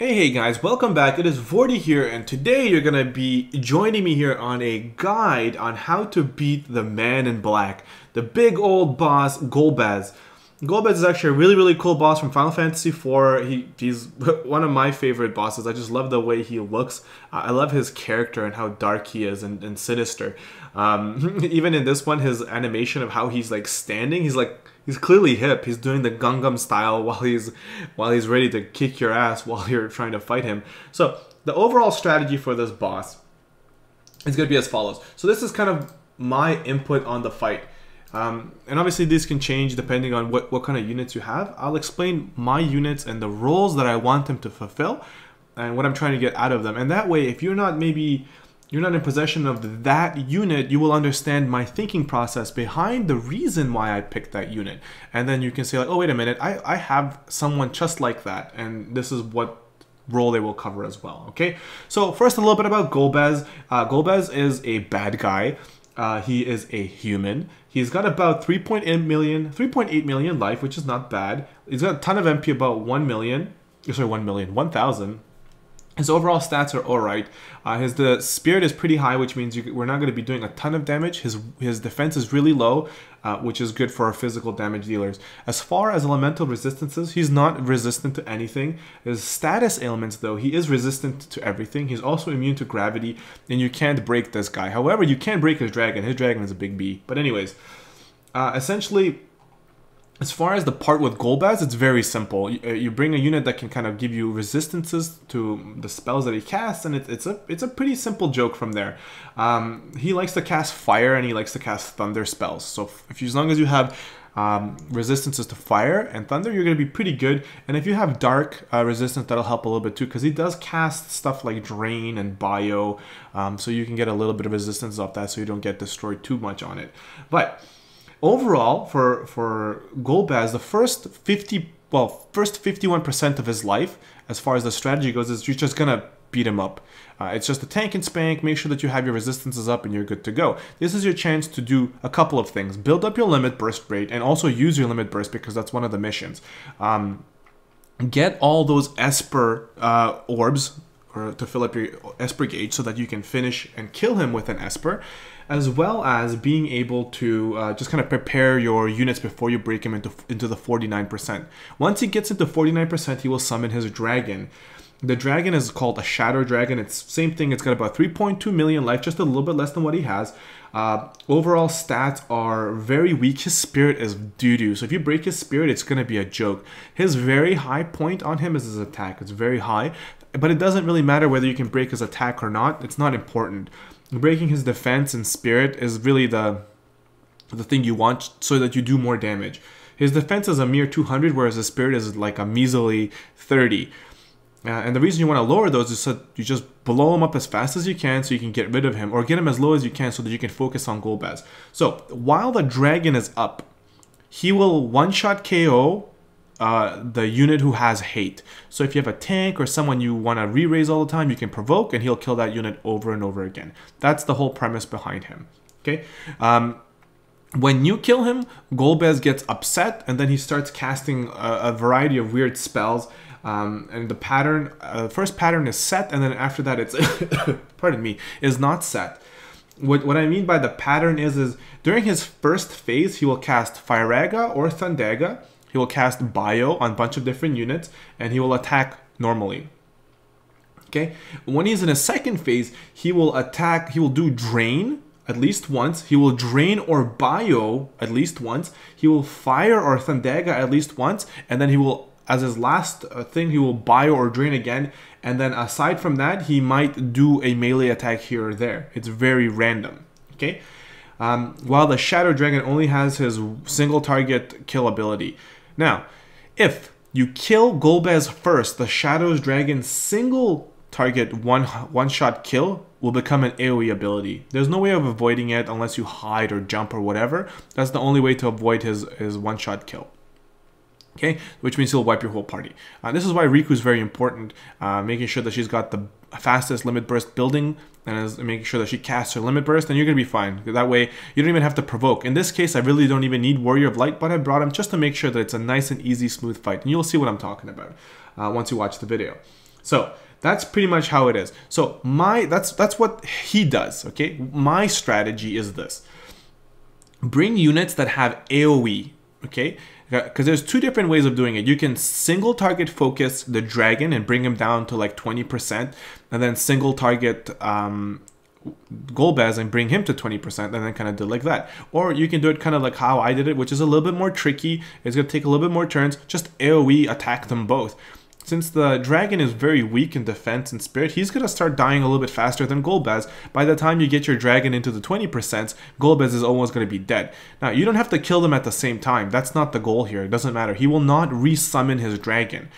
Hey guys, welcome back. It is Vortie here, and today you're going to be joining me here on a guide on how to beat the man in black, the big old boss, Golbaz. Golbaz is actually a really cool boss from Final Fantasy IV. He's one of my favorite bosses. I just love the way he looks. I love his character and how dark he is and sinister. Even in this one, his animation of how he's like standing, he's clearly hip. He's doing the Gangnam style while he's ready to kick your ass while you're trying to fight him. So the overall strategy for this boss is going to be as follows. So this is kind of my input on the fight. And obviously these can change depending on what kind of units you have. I'll explain my units and the roles that I want them to fulfill and what I'm trying to get out of them. And that way, if you're not in possession of that unit, you will understand my thinking process behind the reason why I picked that unit. And then you can say like, oh, wait a minute, I have someone just like that. And this is what role they will cover as well, okay? So first, a little bit about Golbaz. Golbaz is a bad guy. He is a human. He's got about 3.8 million life, which is not bad. He's got a ton of MP, about 1,000. His overall stats are alright. The spirit is pretty high, which means we're not going to be doing a ton of damage. His defense is really low, which is good for our physical damage dealers. As far as elemental resistances, he's not resistant to anything. His status ailments, though, he is resistant to everything. He's also immune to gravity, and you can't break this guy. However, you can break his dragon. His dragon is a big B. But anyways, essentially, as far as the part with Golbaz, it's very simple. You bring a unit that can kind of give you resistances to the spells that he casts, and it's a pretty simple joke from there. He likes to cast fire and he likes to cast thunder spells. So as long as you have resistances to fire and thunder, you're going to be pretty good. And if you have dark resistance, that'll help a little bit too, because he does cast stuff like drain and bio, so you can get a little bit of resistance off that, so you don't get destroyed too much on it. But overall, for Golbaz, the first 51% of his life, as far as the strategy goes, is you're just gonna beat him up. It's just a tank and spank. Make sure that you have your resistances up and you're good to go. This is your chance to do a couple of things. Build up your limit burst rate and also use your limit burst, because that's one of the missions. Get all those Esper orbs to fill up your Esper gauge so that you can finish and kill him with an Esper, as well as being able to just kind of prepare your units before you break him into the 49%. Once he gets into 49%, he will summon his dragon. The dragon is called a Shadow Dragon. It's same thing. It's got about 3.2 million life, just a little bit less than what he has. Overall stats are very weak. His spirit is doo-doo. So if you break his spirit, it's going to be a joke. His very high point on him is his attack. It's very high, but it doesn't really matter whether you can break his attack or not. It's not important. Breaking his defense and spirit is really the thing you want, so that you do more damage. His defense is a mere 200, whereas his spirit is like a measly 30. And the reason you want to lower those is so you just blow him up as fast as you can so you can get rid of him, or get him as low as you can so that you can focus on Golbaz. So while the dragon is up, he will one-shot KO the unit who has hate. So if you have a tank or someone you want to re-raise all the time, you can provoke and he'll kill that unit over and over again. That's the whole premise behind him. Okay. When you kill him, Golbaz gets upset and then he starts casting a variety of weird spells. And the pattern, first pattern is set, and then after that it's pardon me, is not set. What I mean by the pattern is during his first phase, he will cast Firaga or Thundaga. He will cast Bio on a bunch of different units, and he will attack normally. Okay? When he's in a second phase, he will do Drain at least once. He will Drain or Bio at least once. He will Fire or Thundaga at least once, and then he will, as his last thing, he will Bio or Drain again. And then aside from that, he might do a melee attack here or there. It's very random. Okay? While the Shadow Dragon only has his single target kill ability. Now, if you kill Golbaz first, the Shadow Dragon's single target one-shot kill will become an AoE ability. There's no way of avoiding it unless you hide or jump or whatever. That's the only way to avoid his one-shot kill. Okay, which means he'll wipe your whole party. This is why Riku is very important, making sure that she's got the fastest limit burst building, and making sure that she casts her limit burst, and you're going to be fine. That way, you don't even have to provoke. In this case, I really don't even need Warrior of Light, but I brought him just to make sure that it's a nice and easy, smooth fight. And you'll see what I'm talking about once you watch the video. So that's pretty much how it is. So that's what he does, okay? My strategy is this. Bring units that have AoE, okay? Because there's two different ways of doing it. You can single target focus the dragon and bring him down to like 20%, and then single target Golbaz and bring him to 20%, and then kind of do like that. Or you can do it kind of like how I did it, which is a little bit more tricky. It's going to take a little bit more turns. Just AoE attack them both. Since the dragon is very weak in defense and spirit, he's going to start dying a little bit faster than Golbaz. By the time you get your dragon into the 20%, Golbaz is almost going to be dead. Now, you don't have to kill them at the same time. That's not the goal here. It doesn't matter. He will not resummon his dragon.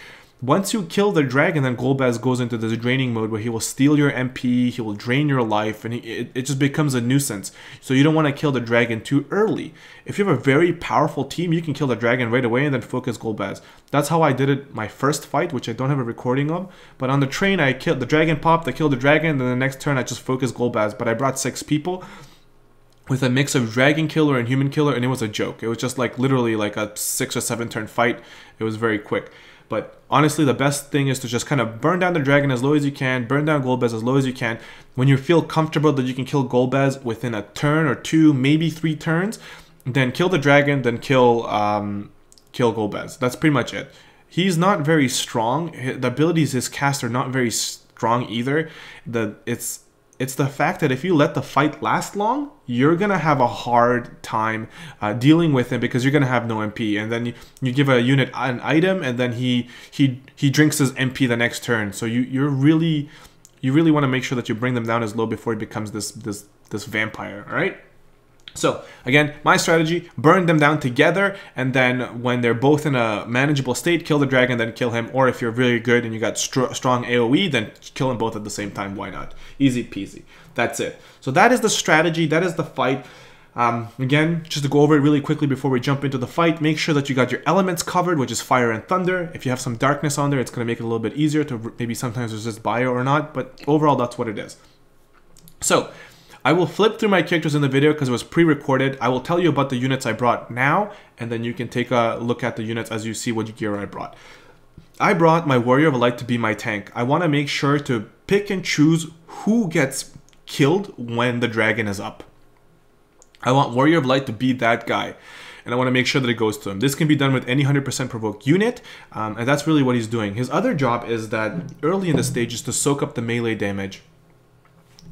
Once you kill the dragon, then Golbaz goes into this draining mode where he will steal your MP, he will drain your life, and it just becomes a nuisance. So you don't want to kill the dragon too early. If you have a very powerful team, you can kill the dragon right away and then focus Golbaz. That's how I did it my first fight, which I don't have a recording of. But on the train, I killed the dragon popped, I killed the dragon, then the next turn I just focused Golbaz. But I brought 6 people with a mix of dragon killer and human killer, and it was a joke. It was just like literally like a 6 or 7 turn fight. It was very quick. But honestly, the best thing is to just kind of burn down the dragon as low as you can, burn down Golbaz as low as you can. When you feel comfortable that you can kill Golbaz within a turn or 2, maybe 3 turns, then kill the dragon, then kill Golbaz. That's pretty much it. He's not very strong. The abilities his cast are not very strong either. It's the fact that if you let the fight last long, you're going to have a hard time dealing with him because you're going to have no MP. And then you give a unit an item, and then he drinks his MP the next turn. So you really want to make sure that you bring them down as low before he becomes this vampire, all right? So again, my strategy, burn them down together, and then when they're both in a manageable state, kill the dragon, then kill him. Or if you're really good and you got strong AoE, then kill them both at the same time. Why not? Easy peasy. That's it. So that is the strategy. That is the fight. Again, just to go over it really quickly before we jump into the fight, make sure that you got your elements covered, which is fire and thunder. If you have some darkness on there, it's going to make it a little bit easier to maybe sometimes resist bio or not, but overall, that's what it is. So I will flip through my characters in the video because it was pre-recorded. I will tell you about the units I brought now, and then you can take a look at the units as you see what gear I brought. I brought my Warrior of Light to be my tank. I want to make sure to pick and choose who gets killed when the dragon is up. I want Warrior of Light to be that guy, and I want to make sure that it goes to him. This can be done with any 100% provoke unit, and that's really what he's doing. His other job is that early in the stage is to soak up the melee damage.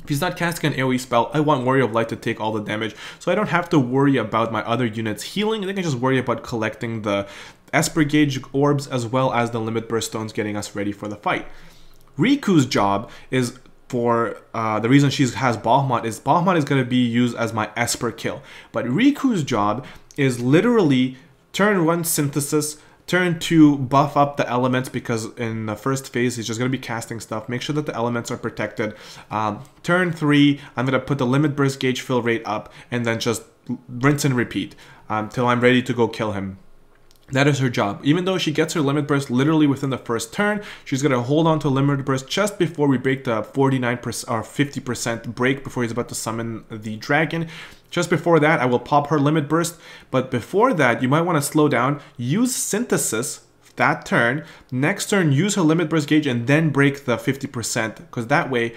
If he's not casting an AoE spell, I want Warrior of Light to take all the damage, so I don't have to worry about my other units healing. I can just worry about collecting the Esper Gauge orbs as well as the Limit Burst Stones, getting us ready for the fight. Riku's job is, for the reason she has Bahamut is going to be used as my Esper kill. But Riku's job is literally turn 1 synthesis, turn 2 buff up the elements, because in the first phase he's just going to be casting stuff. Make sure that the elements are protected. Turn 3, I'm going to put the Limit Burst Gauge fill rate up, and then just rinse and repeat till I'm ready to go kill him. That is her job. Even though she gets her Limit Burst literally within the first turn, she's going to hold on to Limit Burst just before we break the 49% or 50% break before he's about to summon the dragon. Just before that, I will pop her Limit Burst. But before that, you might want to slow down, use Synthesis that turn. Next turn, use her Limit Burst Gauge and then break the 50%. Because that way,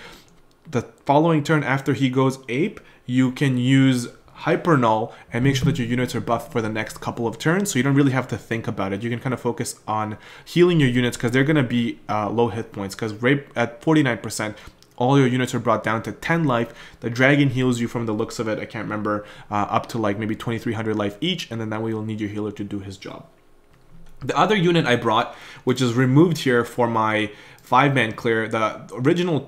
the following turn after he goes ape, you can use Hyper Null and make sure that your units are buffed for the next couple of turns, so you don't really have to think about it. You can kind of focus on healing your units because they're going to be low hit points, because right at 49%, all your units are brought down to 10 life. The dragon heals you from the looks of it, I can't remember, up to like maybe 2300 life each, and then that way you'll need your healer to do his job. The other unit I brought, which is removed here for my 5-man clear, the original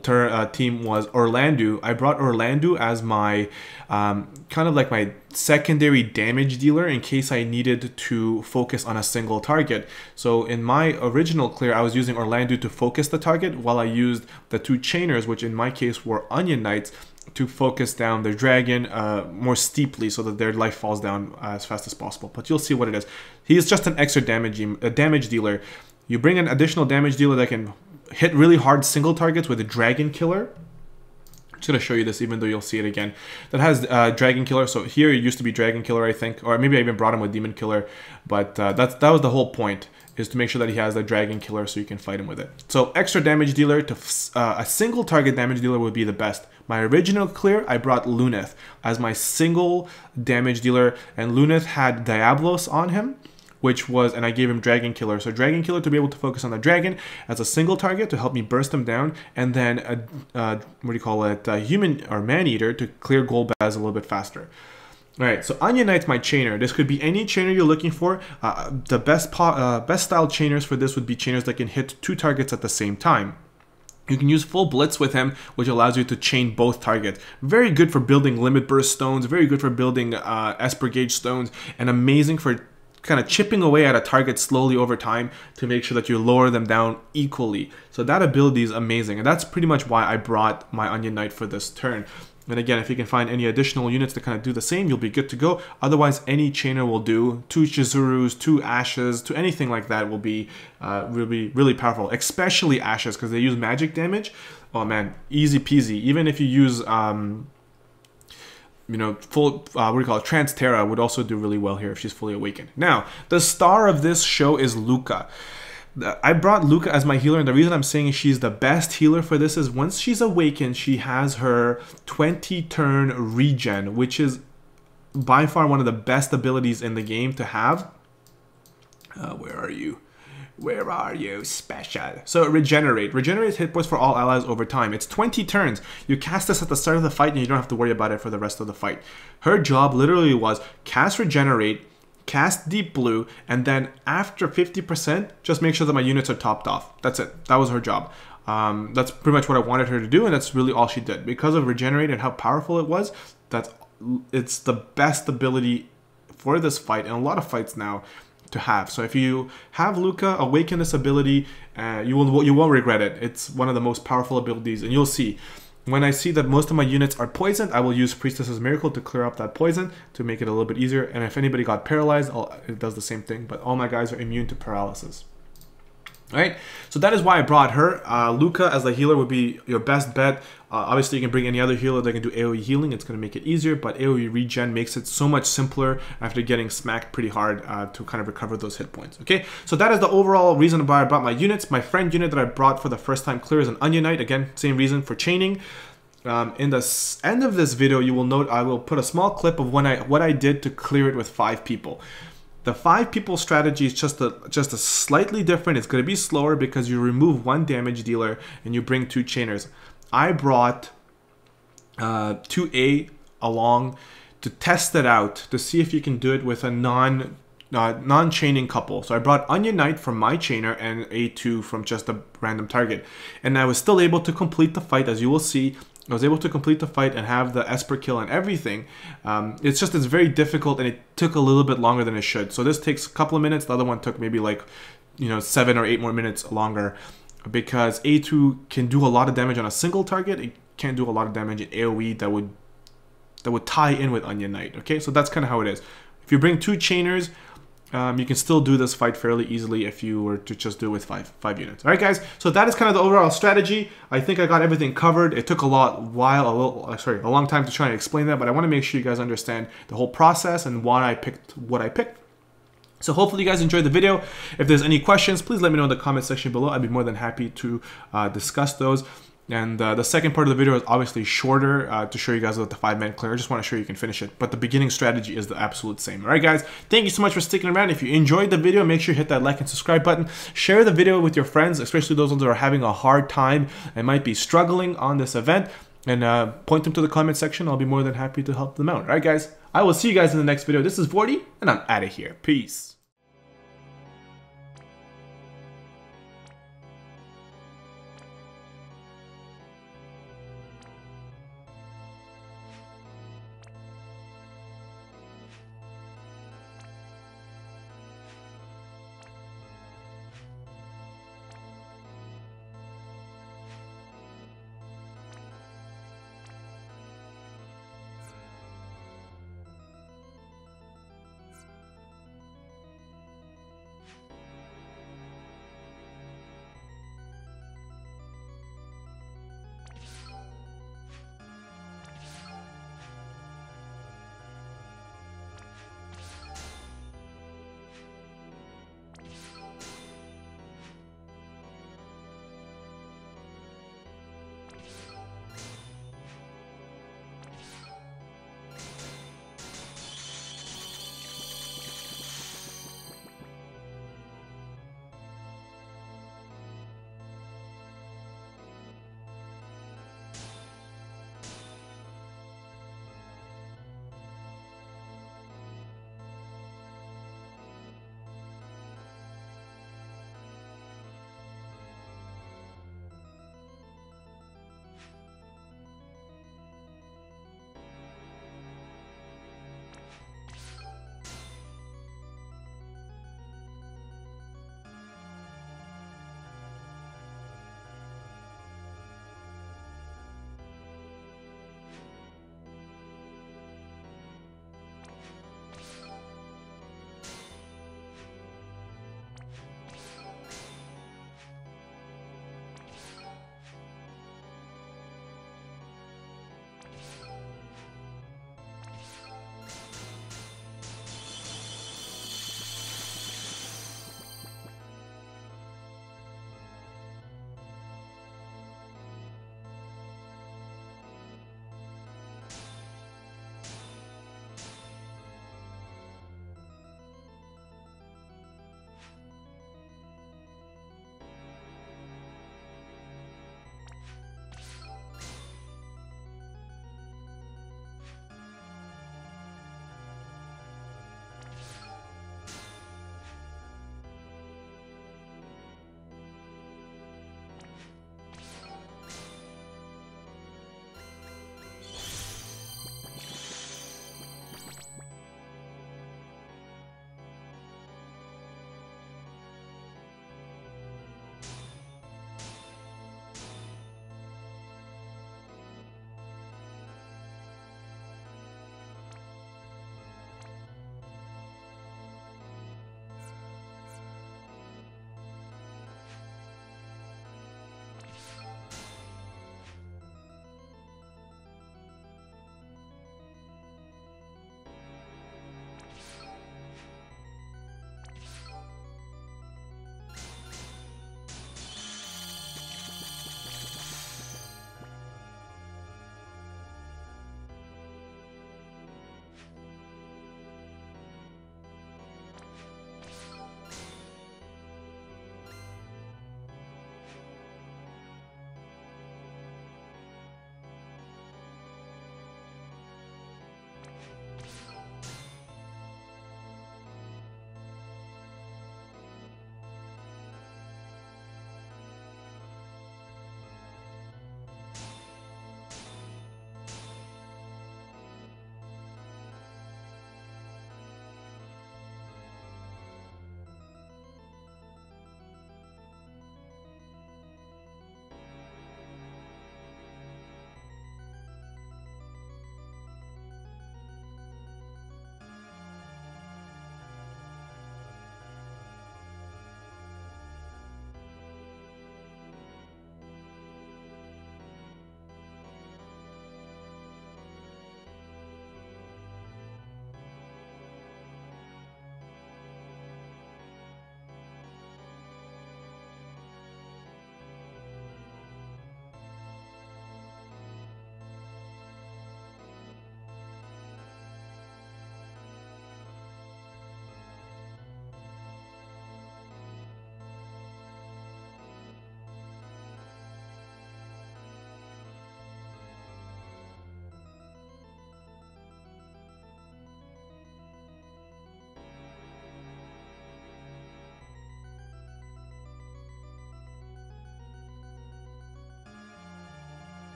team was Orlando. I brought Orlando as my kind of like my secondary damage dealer in case I needed to focus on a single target. So in my original clear, I was using Orlando to focus the target, while I used the 2 chainers, which in my case were Onion Knights, to focus down the dragon more steeply so that their life falls down as fast as possible. But you'll see what it is. He is just an extra damage dealer. You bring an additional damage dealer that can hit really hard single targets with a dragon killer. just gonna show you this, even though you'll see it again. That has Dragon Killer. So here it used to be Dragon Killer, I think, or maybe I even brought him with Demon Killer, but that was the whole point, is to make sure that he has the Dragon Killer so you can fight him with it. So extra damage dealer to a single target damage dealer would be the best. My original clear, I brought Luneth as my single damage dealer, and Luneth had Diablos on him, which was, and I gave him Dragon Killer. So Dragon Killer to be able to focus on the dragon as a single target to help me burst him down, and then what do you call it, human or man eater to clear Golbaz a little bit faster. All right, so Onion Knight's my chainer. This could be any chainer you're looking for. The best style chainers for this would be chainers that can hit 2 targets at the same time. You can use full blitz with him, which allows you to chain both targets. Very good for building limit burst stones, very good for building Esper Gauge stones, and amazing for kind of chipping away at a target slowly over time to make sure that you lower them down equally. So that ability is amazing, and that's pretty much why I brought my Onion Knight for this turn. And again, if you can find any additional units to kind of do the same, you'll be good to go. Otherwise, any chainer will do. 2 Chizurus, 2 Ashes, to anything like that will be really powerful. Especially Ashes, because they use magic damage. Oh man, easy peasy. Even if you use you know, full, what do you call it, Trans Terra would also do really well here if she's fully awakened. Now, the star of this show is Luca. I brought Luca as my healer, and the reason I'm saying she's the best healer for this is once she's awakened, she has her 20 turn regen, which is by far one of the best abilities in the game to have. Where are you? Where are you? Special. So regenerate. Regenerates hit points for all allies over time. It's 20 turns. You cast this at the start of the fight and you don't have to worry about it for the rest of the fight. Her job literally was cast regenerate, cast deep blue, and then after 50%, just make sure that my units are topped off. That's it. That was her job. That's pretty much what I wanted her to do, and that's really all she did. Because of regenerate and how powerful it was, it's the best ability for this fight, and a lot of fights now to have. So if you have Luca awaken this ability, you won't regret it. It's one of the most powerful abilities, and you'll see. When I see that most of my units are poisoned, I will use Priestess's Miracle to clear up that poison to make it a little bit easier. And if anybody got paralyzed, it does the same thing. But all my guys are immune to paralysis. Alright, so that is why I brought her. Luca as the healer would be your best bet. Obviously, you can bring any other healer that can do AoE healing. It's going to make it easier, but AoE regen makes it so much simpler after getting smacked pretty hard to kind of recover those hit points. Okay, so that is the overall reason why I brought my units. My friend unit that I brought for the first time clear is an Onion Knight. Again, same reason for chaining. In the end of this video, you will note I will put a small clip of what I did to clear it with 5 people. The 5 people strategy is just a slightly different. It's going to be slower because you remove 1 damage dealer and you bring 2 chainers. I brought 2A along to test it out to see if you can do it with a non-chaining couple. So I brought Onion Knight from my chainer and A2 from just a random target. And I was still able to complete the fight, as you will see. I was able to complete the fight and have the Esper kill and everything. It's very difficult, and it took a little bit longer than it should. So this takes a couple of minutes. The other one took maybe like, 7 or 8 more minutes longer, because A2 can do a lot of damage on a single target. It can't do a lot of damage in AoE that would tie in with Onion Knight. Okay, so that's kind of how it is. If you bring 2 chainers, you can still do this fight fairly easily if you were to just do it with five units. All right, guys. So that is kind of the overall strategy. I think I got everything covered. It took a long time to try and explain that, but I want to make sure you guys understand the whole process and why I picked what I picked. So hopefully you guys enjoyed the video. If there's any questions, please let me know in the comment section below. I'd be more than happy to discuss those. And the second part of the video is obviously shorter to show you guys what the 5-man clear. I just want to show you can finish it. But the beginning strategy is the absolute same. All right, guys. Thank you so much for sticking around. If you enjoyed the video, make sure you hit that like and subscribe button. Share the video with your friends, especially those ones that are having a hard time and might be struggling on this event. And point them to the comment section. I'll be more than happy to help them out. All right, guys. I will see you guys in the next video. This is Vortie, and I'm out of here. Peace.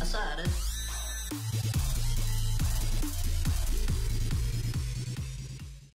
aside.